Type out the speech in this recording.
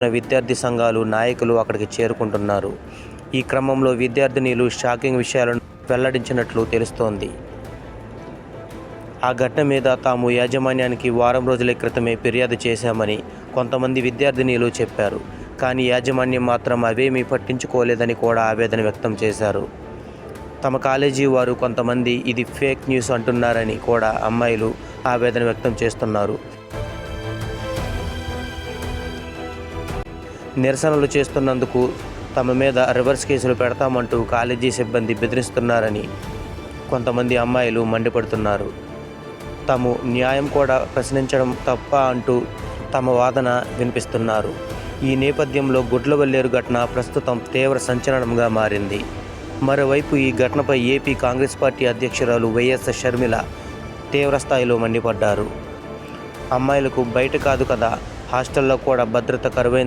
విద్యార్థి సంఘాలు నాయకులు అక్కడికి చేరుకుంటున్నారు. ఈ క్రమంలో విద్యార్థినీలు షాకింగ్ విషయాలను వెల్లడించినట్లు తెలుస్తోంది. ఆ ఘటన మీద తాము యాజమాన్యానికి వారం రోజుల క్రితమే ఫిర్యాదు చేశామని కొంతమంది విద్యార్థినీలు చెప్పారు. కానీ యాజమాన్యం మాత్రం అవేమీ పట్టించుకోలేదని కూడా ఆవేదన వ్యక్తం చేశారు. తమ కాలేజీ వారు కొంతమంది ఇది ఫేక్ న్యూస్ అంటున్నారని కూడా అమ్మాయిలు ఆవేదన వ్యక్తం చేస్తున్నారు. నిరసనలు చేస్తున్నందుకు తమ మీద రివర్స్ కేసులు పెడతామంటూ కాలేజీ సిబ్బంది బెదిరిస్తున్నారని కొంతమంది అమ్మాయిలు మండిపడుతున్నారు. తాము న్యాయం కూడా ప్రశ్నించడం తప్ప అంటూ తమ వాదన వినిపిస్తున్నారు. ఈ నేపథ్యంలో గుడ్లవల్లేరు ఘటన ప్రస్తుతం తీవ్ర సంచలనంగా మారింది. మరోవైపు ఈ ఘటనపై ఏపీ కాంగ్రెస్ పార్టీ అధ్యక్షురాలు వైఎస్ షర్మిల తీవ్రస్థాయిలో మండిపడ్డారు. అమ్మాయిలకు బయట కాదు కదా, హాస్టల్లో కూడా భద్రత కరువైందని